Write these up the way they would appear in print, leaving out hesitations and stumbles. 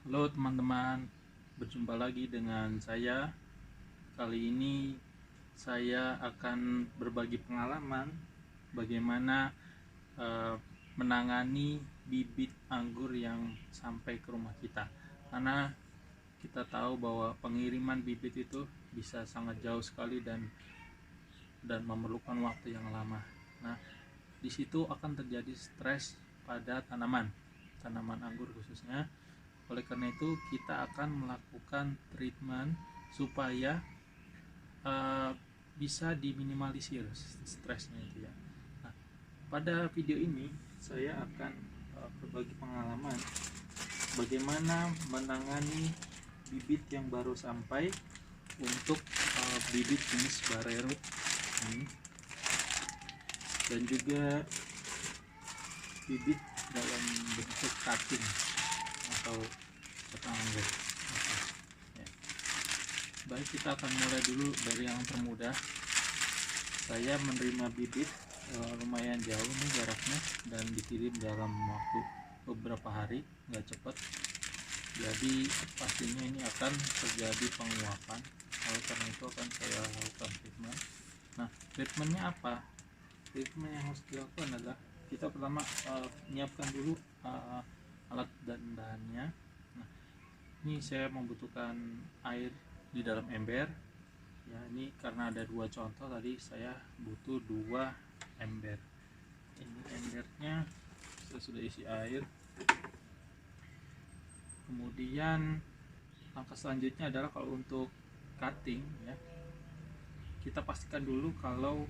Halo teman-teman, berjumpa lagi dengan saya. Kali ini saya akan berbagi pengalaman bagaimana eh, menangani bibit anggur yang sampai ke rumah kita. Karena kita tahu bahwa pengiriman bibit itu bisa sangat jauh sekali dan memerlukan waktu yang lama. Nah, di situ akan terjadi stres pada tanaman anggur khususnya. Oleh karena itu kita akan melakukan treatment supaya uh, bisa diminimalisir stresnya itu ya. Nah, pada video ini saya akan berbagi pengalaman bagaimana menangani bibit yang baru sampai untuk bibit jenis Barero ini, dan juga bibit dalam bentuk cutting atau batang anggur. Ya. Baik, kita akan mulai dulu dari yang termudah. Saya menerima bibit lumayan jauh nih jaraknya dan dikirim dalam waktu beberapa hari, nggak cepat. Jadi pastinya ini akan terjadi penguapan. Oleh karena itu akan saya lakukan treatment. Nah, treatmentnya apa? Treatment yang harus dilakukan adalah kita pertama menyiapkan dulu alat dan bahannya. Nah, ini saya membutuhkan air di dalam ember. Ya, ini karena ada dua contoh tadi saya butuh 2 ember. Ini embernya saya sudah isi air. Kemudian langkah selanjutnya adalah kalau untuk cutting ya, kita pastikan dulu kalau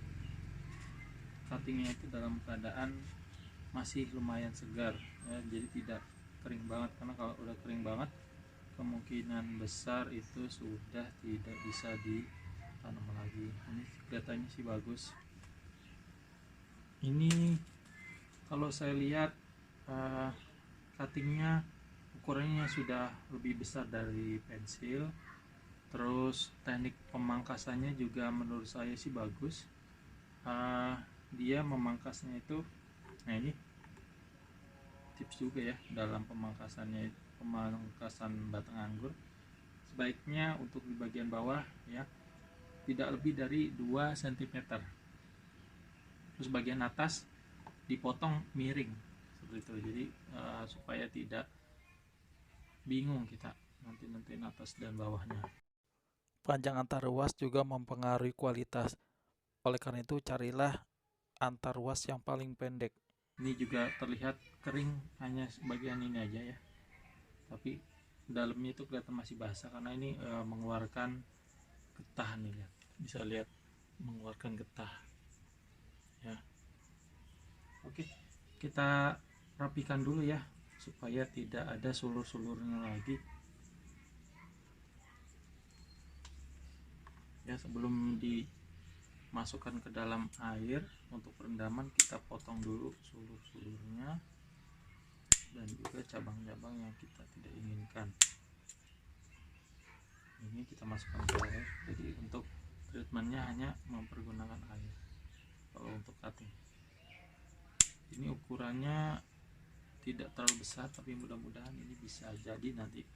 cuttingnya itu dalam keadaan masih lumayan segar ya, jadi tidak kering banget, karena kalau udah kering banget kemungkinan besar itu sudah tidak bisa ditanam lagi. Ini kelihatannya sih bagus. Ini kalau saya lihat cuttingnya ukurannya sudah lebih besar dari pensil. Terus teknik pemangkasannya juga menurut saya sih bagus. Dia memangkasnya itu, nah ini tips juga ya dalam pemangkasannya, pemangkasan batang anggur sebaiknya untuk di bagian bawah ya tidak lebih dari 2 cm, terus bagian atas dipotong miring seperti itu. Jadi supaya tidak bingung kita nanti nentuin atas dan bawahnya. Panjang antar ruas juga mempengaruhi kualitas. Oleh karena itu carilah antar ruas yang paling pendek. Ini juga terlihat kering hanya bagian ini aja ya, tapi dalamnya itu kelihatan masih basah karena ini mengeluarkan getah nih, lihat, bisa lihat mengeluarkan getah ya. Oke, kita rapikan dulu ya supaya tidak ada sulur-sulurnya lagi ya. Sebelum dimasukkan ke dalam air untuk perendaman, kita potong dulu sulur-sulurnya dan juga cabang-cabang yang kita tidak inginkan. Ini kita masukkan ke air. Jadi untuk treatmentnya hanya mempergunakan air kalau untuk cutting. Ini ukurannya tidak terlalu besar, tapi mudah-mudahan ini bisa jadi nanti.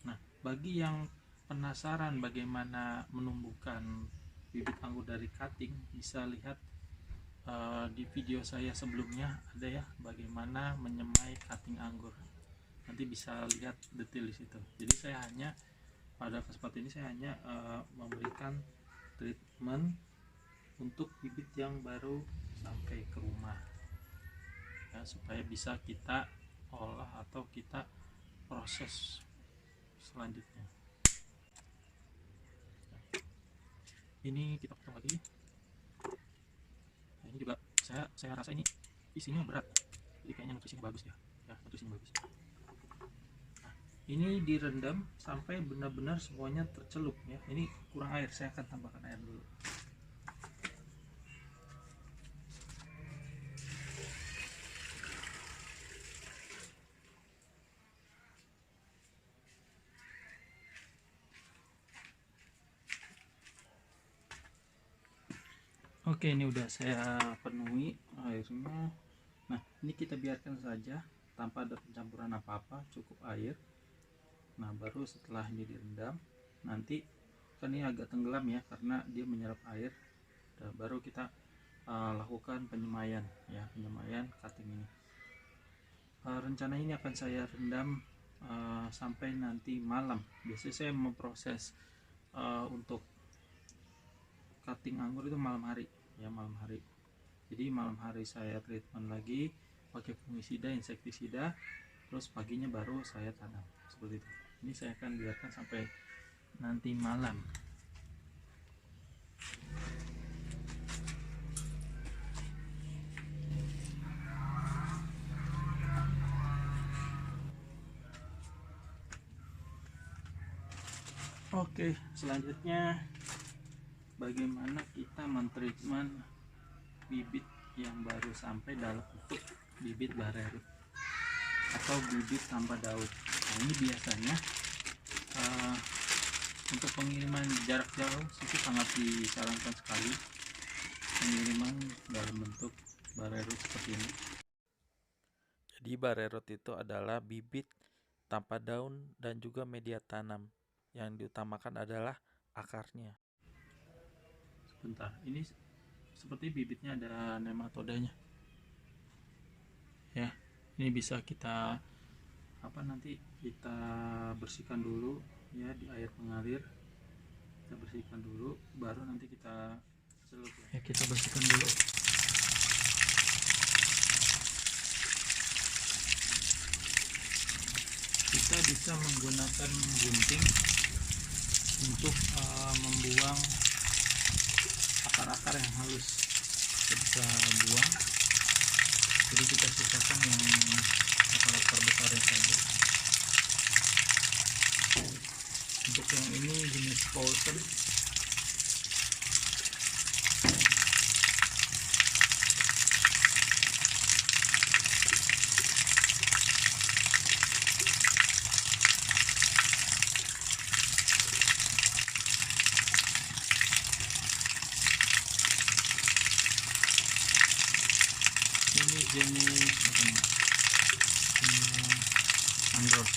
Nah, bagi yang penasaran bagaimana menumbuhkan bibit anggur dari cutting, bisa lihat di video saya sebelumnya ada ya bagaimana menyemai cutting anggur. Nanti bisa lihat detail di situ. Jadi saya hanya pada kesempatan ini saya hanya memberikan treatment untuk bibit yang baru sampai ke rumah ya, supaya bisa kita olah atau kita proses selanjutnya. Ini kita potong lagi. Nah, ini juga saya rasa ini isinya berat, jadi kayaknya nutrisinya bagus ya. Ya, nutrisinya bagus. Nah, ini direndam sampai benar-benar semuanya tercelup ya. Ini kurang air, saya akan tambahkan air dulu. Oke, ini udah saya penuhi airnya. Nah, ini kita biarkan saja tanpa ada pencampuran apa-apa, cukup air. Nah baru setelah ini direndam, nanti kan ini agak tenggelam ya karena dia menyerap air. Dan baru kita lakukan penyemaian ya, penyemaian cutting ini. Rencana ini akan saya rendam sampai nanti malam. Biasanya saya memproses untuk cutting anggur itu malam hari ya, malam hari. Jadi malam hari saya treatment lagi pakai fungisida, insektisida, terus paginya baru saya tanam seperti itu. Ini saya akan biarkan sampai nanti malam. Oke, selanjutnya bagaimana kita mentreatment bibit yang baru sampai dalam bentuk bibit barero atau bibit tanpa daun. Nah ini biasanya untuk pengiriman jarak jauh itu sangat disarankan sekali, pengiriman dalam bentuk barero seperti ini. Jadi barerot itu adalah bibit tanpa daun dan juga media tanam. Yang diutamakan adalah akarnya. Sebentar, ini seperti bibitnya ada nematodanya. Ya, ini bisa kita nanti kita bersihkan dulu ya di air mengalir. Kita bersihkan dulu, baru nanti kita celup ya. Kita bersihkan dulu. Kita bisa menggunakan gunting untuk membuang akar-akar yang halus. Kita bisa buang, jadi kita sisakan yang akar-akar besarnya saja. Untuk yang ini jenis Paulson. Ini jenis apa nih? Andros.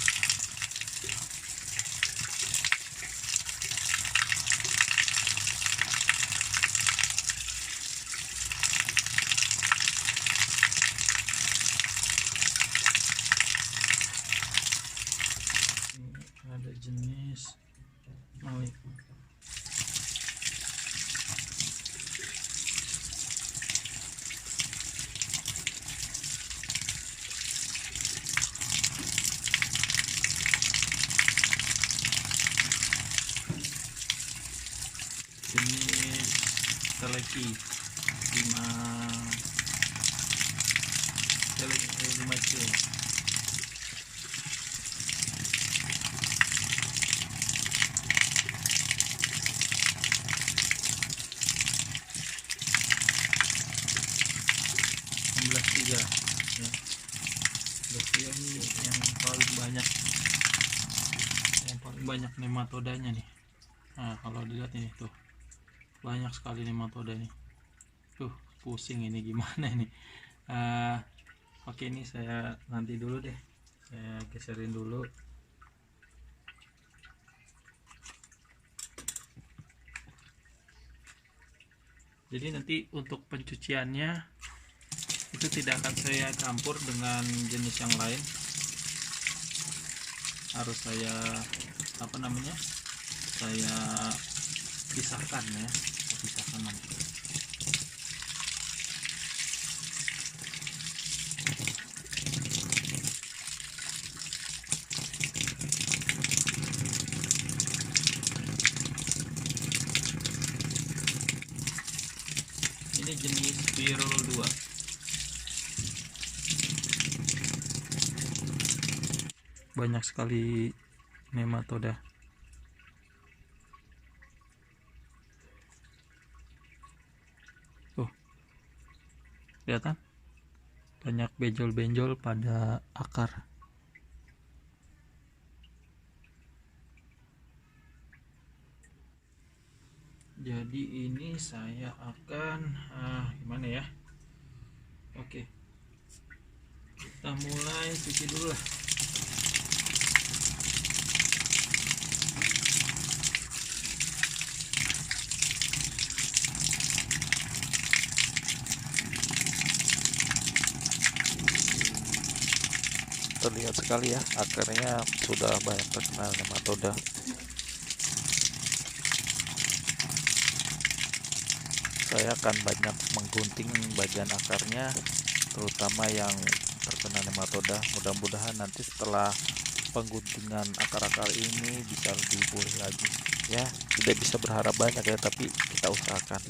Ini ada jenis Malik. Jenis Teleki 5 kilo. Ya. Berarti ini yang paling banyak nematodanya nih. Nah kalau dilihat ini tuh banyak sekali nematoda nih. Tuh pusing ini gimana ini. Oke, ini saya nanti dulu deh, saya geserin dulu. Jadi nanti untuk pencuciannya itu tidak akan saya campur dengan jenis yang lain, harus saya saya pisahkan ya, pisahkan nanti. Ini jenis Virol 2. Banyak sekali nematoda. Tuh, kelihatan? Banyak benjol-benjol pada akar. Jadi ini saya akan gimana ya? Oke. kita mulai cuci dulu lah. Terlihat sekali ya, akarnya sudah banyak terkena nematoda. Saya akan banyak menggunting bagian akarnya, terutama yang terkena nematoda. Mudah-mudahan nanti setelah pengguntingan akar-akar ini bisa lebih pulih lagi. Ya, tidak bisa berharap banyak ya, tapi kita usahakan.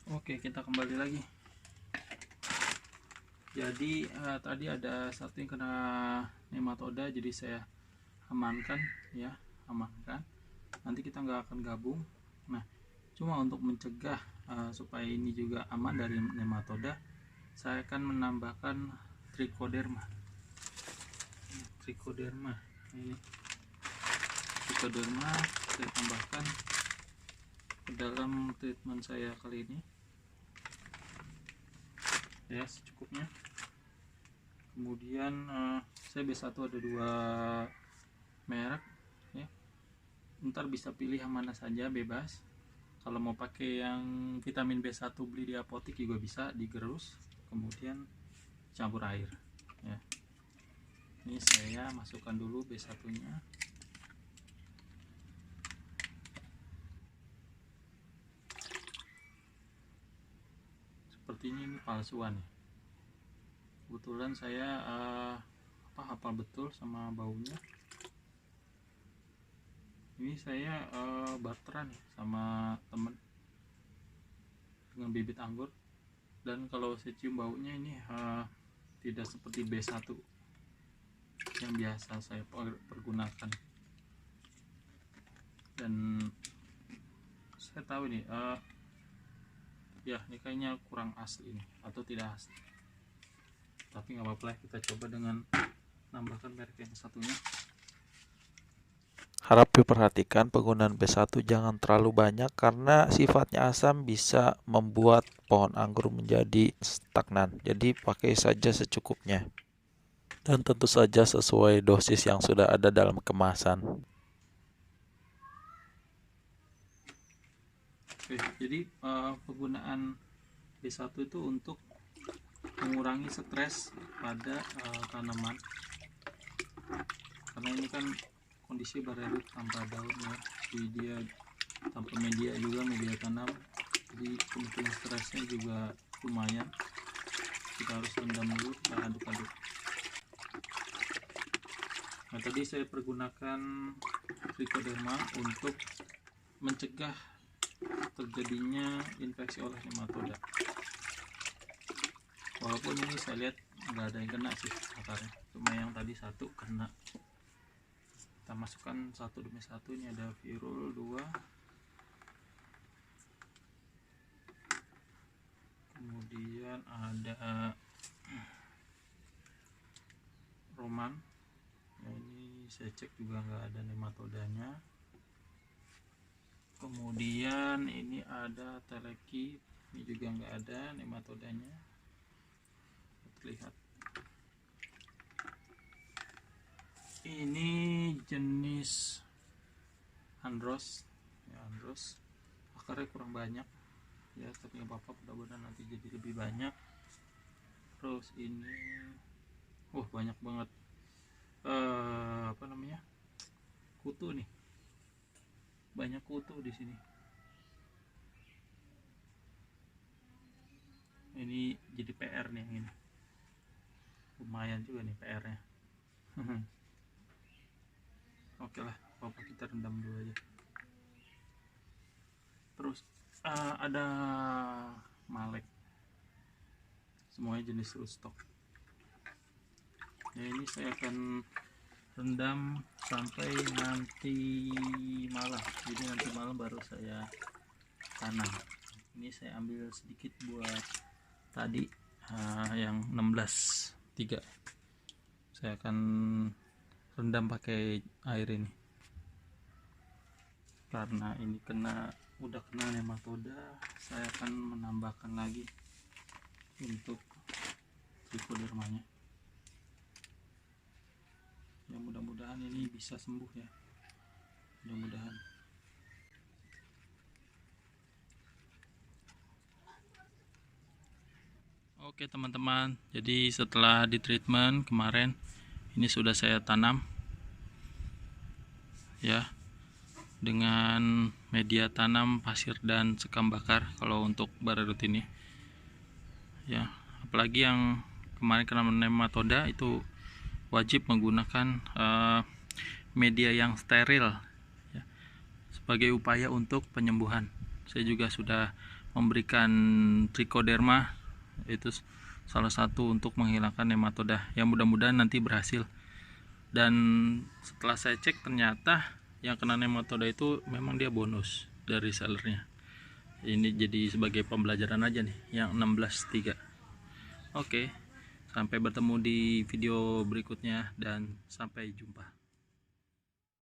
Oke, kita kembali lagi. Jadi tadi ada satu yang kena nematoda, jadi saya amankan ya, amankan. Nanti kita nggak akan gabung. Nah, cuma untuk mencegah supaya ini juga aman dari nematoda, saya akan menambahkan trichoderma. Trichoderma ini, trichoderma saya tambahkan ke dalam treatment saya kali ini ya, secukupnya. Kemudian saya B1 ada 2 merek ya, ntar bisa pilih yang mana saja, bebas. Kalau mau pakai yang vitamin B1 beli di apotek juga bisa, digerus kemudian campur air ya. Ini saya masukkan dulu B1 nya. Sepertinya ini palsuan ya, kebetulan saya hafal betul sama baunya. Ini saya barteran ya sama temen dengan bibit anggur, dan kalau saya cium baunya ini tidak seperti B1 yang biasa saya pergunakan. Dan saya tahu nih ya, ini kayaknya kurang asli nih, atau tidak asli, tapi nggak apa-apa lah, kita coba dengan nambahkan merek yang satunya. Harap diperhatikan penggunaan B1 jangan terlalu banyak karena sifatnya asam bisa membuat pohon anggur menjadi stagnan. Jadi pakai saja secukupnya. Dan tentu saja sesuai dosis yang sudah ada dalam kemasan. Oke, jadi penggunaan B1 itu untuk mengurangi stres pada tanaman, karena ini kan kondisi barerup tanpa daun ya, jadi dia tanpa media juga, media tanam, jadi kemungkinan stresnya juga lumayan. Kita harus rendam dulu, kita aduk-aduk. Nah, tadi saya pergunakan trichoderma untuk mencegah terjadinya infeksi oleh nematoda. Walaupun ini saya lihat nggak ada yang kena sih akarnya, cuma yang tadi satu kena. Kita masukkan satu demi satu. Ini ada virul 2, kemudian ada roman ya, ini saya cek juga nggak ada nematodanya. Kemudian ini ada teleki, ini juga nggak ada nematodanya, terlihat. Ini jenis andros ya, andros akarnya kurang banyak ya, tapi nggak apa-apa, mudah-mudahan nanti jadi lebih banyak. Terus ini banyak banget apa namanya, kutu nih, banyak kutu di sini. Ini jadi PR nih yang ini. lumayan juga nih PR-nya. Oke lah, apa kita rendam dulu aja. Terus ada malek, semuanya jenis rootstock. Ya, ini saya akan rendam sampai nanti malam. Jadi nanti malam baru saya tanam. Ini saya ambil sedikit buat tadi yang 16.3. Saya akan rendam pakai air ini karena ini udah kena nematoda. Saya akan menambahkan lagi untuk trichodermanya. Ya, mudah-mudahan ini bisa sembuh ya, mudah-mudahan. Oke teman-teman, jadi setelah di treatment kemarin, ini sudah saya tanam ya, dengan media tanam pasir dan sekam bakar kalau untuk bararut ini ya. Apalagi yang kemarin kena nematoda itu wajib menggunakan media yang steril ya, sebagai upaya untuk penyembuhan. Saya juga sudah memberikan trichoderma, itu salah satu untuk menghilangkan nematoda. Ya, mudah-mudahan nanti berhasil. Dan setelah saya cek, ternyata yang kena nematoda itu memang dia bonus dari sellernya. Ini jadi sebagai pembelajaran aja nih, yang 16.3. Oke, sampai bertemu di video berikutnya dan sampai jumpa.